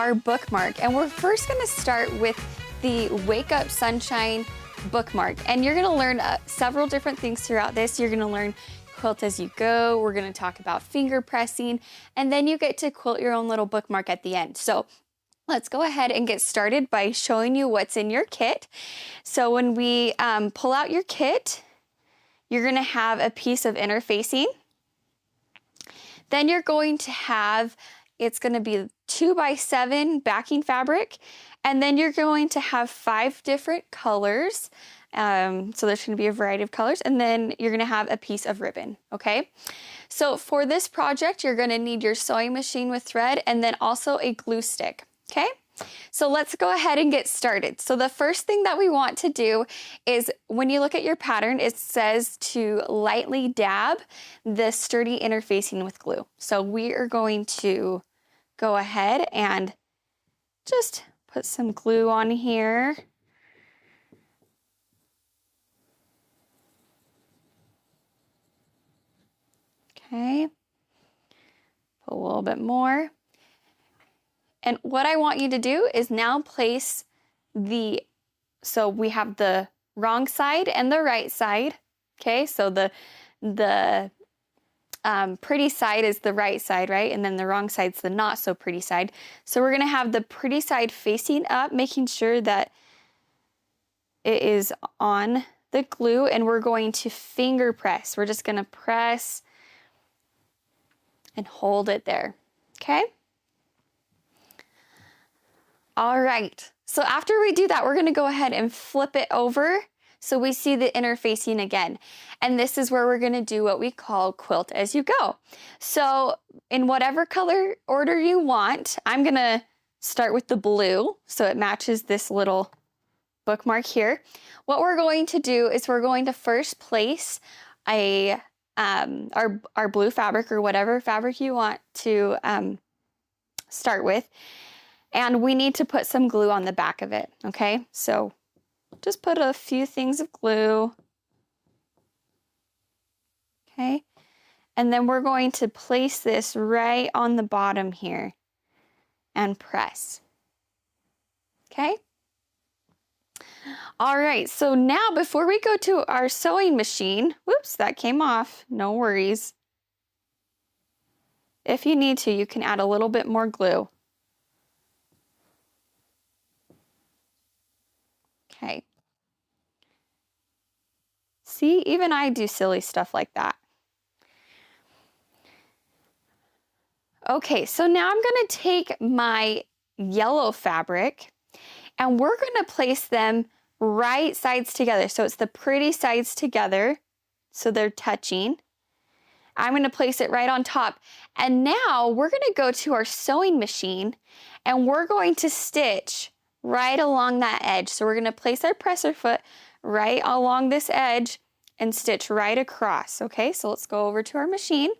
our bookmark, and we're first going to start with the Wake Up Sunshine bookmark. And you're going to learn several different things throughout this. You're going to learn quilt as you go. We're going to talk about finger pressing, and then you get to quilt your own little bookmark at the end. So let's go ahead and get started by showing you what's in your kit. So when we pull out your kit, you're going to have a piece of interfacing. Then you're going to have, it's going to be 2x7 backing fabric, and then you're going to have 5 different colors. So there's going to be a variety of colors, and then you're going to have a piece of ribbon, okay? So for this project, you're going to need your sewing machine with thread and then also a glue stick, okay? So let's go ahead and get started. So the first thing that we want to do is, when you look at your pattern, it says to lightly dab the sturdy interfacing with glue. So we are going to go ahead and just put some glue on here. Okay, put a little bit more. And what I want you to do is now place so we have the wrong side and the right side, okay? So the pretty side is the right side, right? And then the wrong side's the not so pretty side. So we're gonna have the pretty side facing up, making sure that it is on the glue, and we're going to finger press. We're just gonna press and hold it there, okay? All right, so after we do that, we're gonna go ahead and flip it over so we see the interfacing again. And this is where we're gonna do what we call quilt as you go. So in whatever color order you want, I'm gonna start with the blue so it matches this little bookmark here. What we're going to do is we're going to first place our blue fabric, or whatever fabric you want to start with. And we need to put some glue on the back of it, okay? So just put a few things of glue, okay? And then we're going to place this right on the bottom here and press, okay? All right, so now before we go to our sewing machine, whoops, that came off, no worries. If you need to, you can add a little bit more glue. Okay. See, even I do silly stuff like that. Okay, so now I'm gonna take my yellow fabric and we're gonna place them right sides together. So it's the pretty sides together, so they're touching. I'm gonna place it right on top. And now we're gonna go to our sewing machine and we're going to stitch right along that edge. So we're gonna place our presser foot right along this edge and stitch right across, okay? So let's go over to our machine.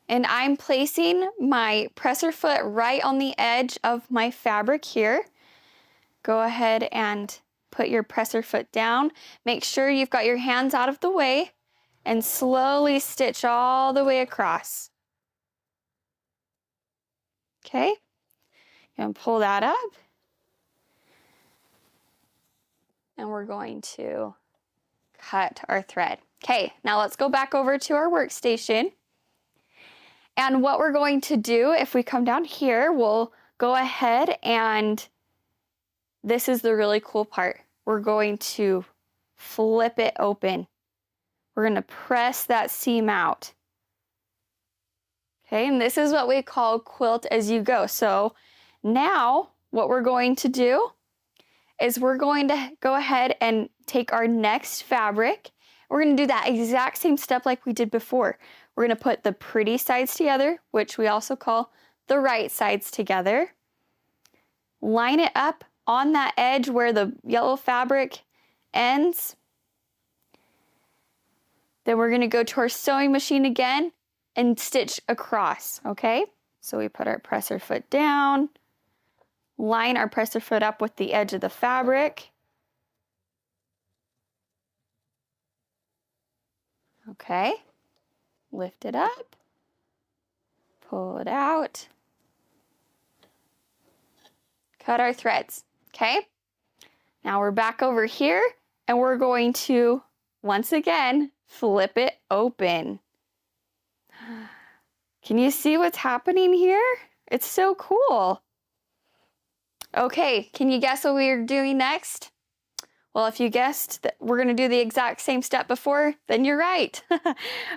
And I'm placing my presser foot right on the edge of my fabric here. Go ahead and put your presser foot down. Make sure you've got your hands out of the way and slowly stitch all the way across. Okay, and pull that up. And we're going to cut our thread. Okay, now let's go back over to our workstation. And what we're going to do, if we come down here, we'll go ahead and this is the really cool part. We're going to flip it open. We're going to press that seam out. Okay, and this is what we call quilt as you go. So now what we're going to do is we're going to go ahead and take our next fabric. We're going to do that exact same step like we did before. We're going to put the pretty sides together, which we also call the right sides together. Line it up on that edge where the yellow fabric ends. Then we're going to go to our sewing machine again and stitch across, okay? So we put our presser foot down, line our presser foot up with the edge of the fabric. Okay, lift it up, pull it out, cut our threads, okay? Now we're back over here and we're going to, once again, flip it open. Can you see what's happening here? It's so cool. Okay, can you guess what we're doing next? Well, if you guessed that we're gonna do the exact same step before, then you're right.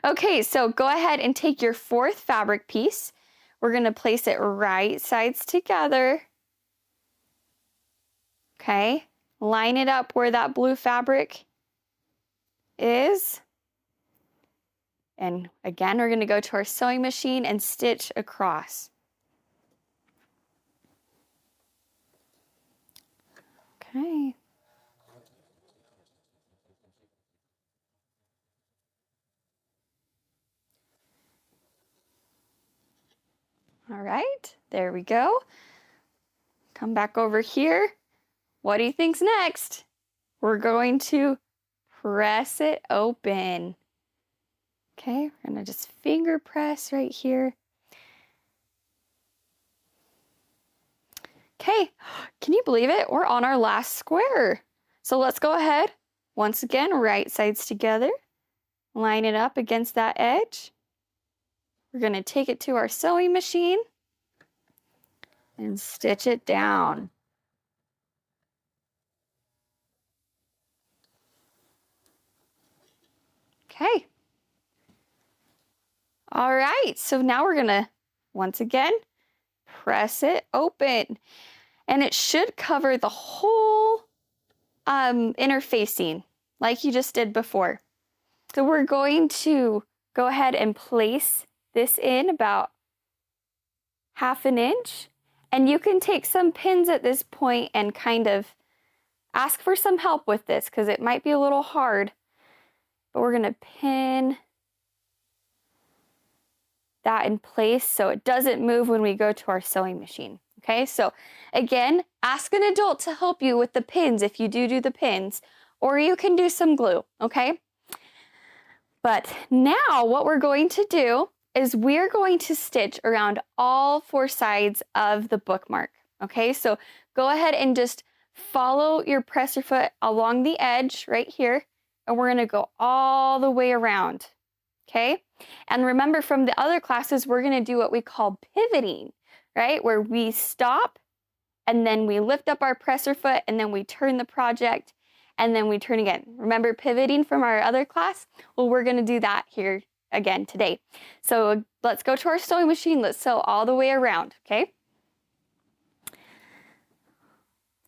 Okay, so go ahead and take your fourth fabric piece. We're gonna place it right sides together. Okay, line it up where that blue fabric is. And again, we're gonna go to our sewing machine and stitch across. Okay. All right, there we go. Come back over here. What do you think's next? We're going to press it open. Okay, we're gonna just finger press right here. Okay, can you believe it? We're on our last square. So let's go ahead. Once again, right sides together. Line it up against that edge. We're gonna take it to our sewing machine and stitch it down. Okay. All right, so now we're gonna, once again, press it open. And it should cover the whole interfacing like you just did before. So we're going to go ahead and place this in about 1/2 inch. And you can take some pins at this point and kind of ask for some help with this because it might be a little hard. But we're gonna pin that in place so it doesn't move when we go to our sewing machine. Okay, so again, ask an adult to help you with the pins if you do the pins, or you can do some glue, okay? But now what we're going to do is we're going to stitch around all 4 sides of the bookmark, okay? So go ahead and just follow your presser foot along the edge right here, and we're gonna go all the way around, okay? And remember from the other classes, we're gonna do what we call pivoting, right? Where we stop and then we lift up our presser foot and then we turn the project and then we turn again. Remember pivoting from our other class? Well, we're gonna do that here again today. So let's go to our sewing machine. Let's sew all the way around, okay?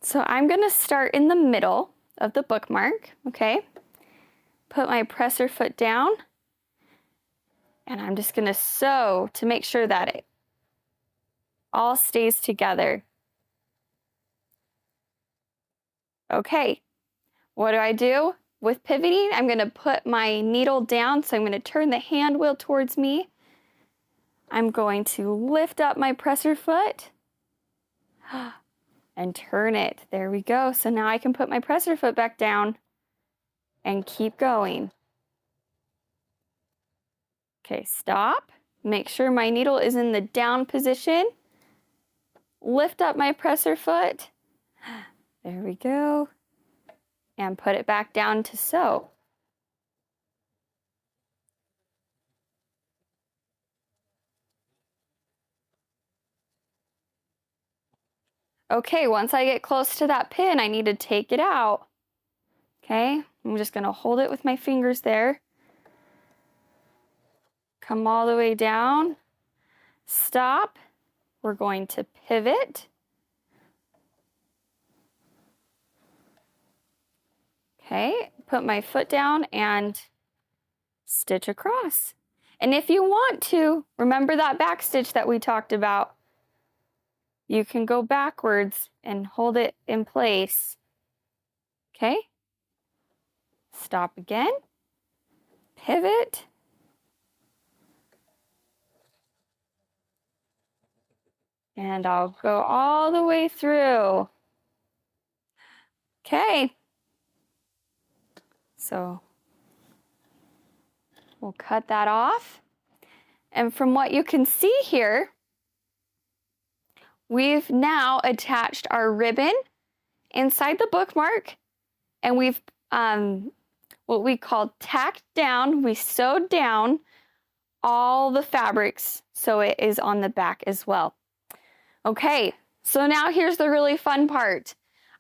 So I'm gonna start in the middle of the bookmark, okay? Put my presser foot down and I'm just gonna sew to make sure that it all stays together. Okay, what do? With pivoting, I'm gonna put my needle down, so I'm gonna turn the hand wheel towards me. I'm going to lift up my presser foot and turn it. There we go. So now I can put my presser foot back down and keep going. Okay, stop. Make sure my needle is in the down position. Lift up my presser foot. There we go. And put it back down to sew. Okay, once I get close to that pin, I need to take it out. Okay, I'm just gonna hold it with my fingers there. Come all the way down. Stop. We're going to pivot. Okay, put my foot down and stitch across. And if you want to, remember that back stitch that we talked about. You can go backwards and hold it in place. Okay, stop again, pivot. And I'll go all the way through. Okay, so we'll cut that off. And from what you can see here, we've now attached our ribbon inside the bookmark, and we've what we call tacked down, we sewed down all the fabrics so it is on the back as well. Okay, so now here's the really fun part.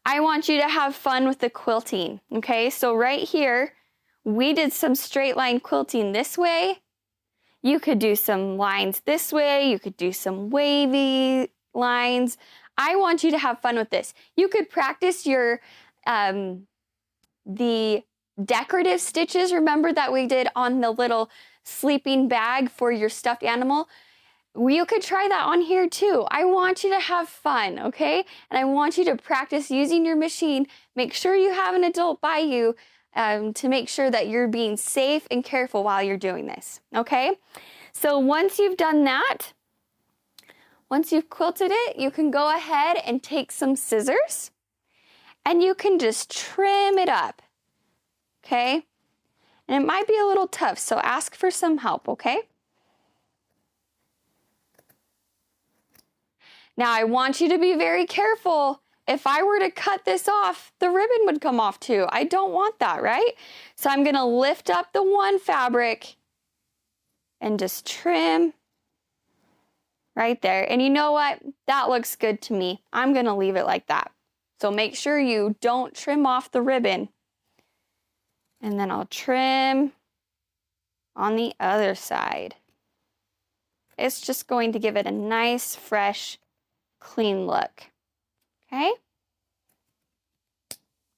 I want you to have fun with the quilting, okay? So right here, we did some straight line quilting this way. You could do some lines this way. You could do some wavy lines. I want you to have fun with this. You could practice your, the decorative stitches, remember that we did on the little sleeping bag for your stuffed animal? You could try that on here too. I want you to have fun, okay? And I want you to practice using your machine. Make sure you have an adult by you to make sure that you're being safe and careful while you're doing this, okay? So once you've done that, once you've quilted it, you can go ahead and take some scissors and you can just trim it up, okay? And it might be a little tough, so ask for some help, okay? Now I want you to be very careful. If I were to cut this off, the ribbon would come off too. I don't want that, right? So I'm gonna lift up the one fabric and just trim right there. And you know what? That looks good to me. I'm gonna leave it like that. So make sure you don't trim off the ribbon. And then I'll trim on the other side. It's just going to give it a nice, fresh, clean look, okay?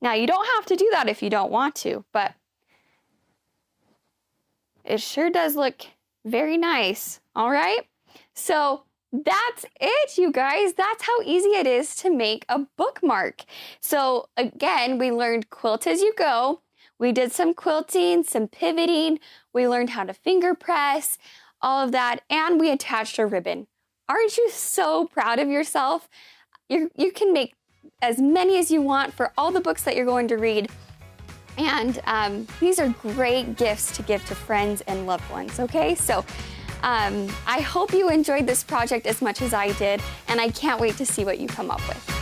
Now you don't have to do that if you don't want to, but it sure does look very nice, all right? So that's it, you guys. That's how easy it is to make a bookmark. So again, we learned quilt as you go. We did some quilting, some pivoting. We learned how to finger press, all of that, and we attached a ribbon. Aren't you so proud of yourself? You can make as many as you want for all the books that you're going to read. And these are great gifts to give to friends and loved ones, okay? So I hope you enjoyed this project as much as I did, and I can't wait to see what you come up with.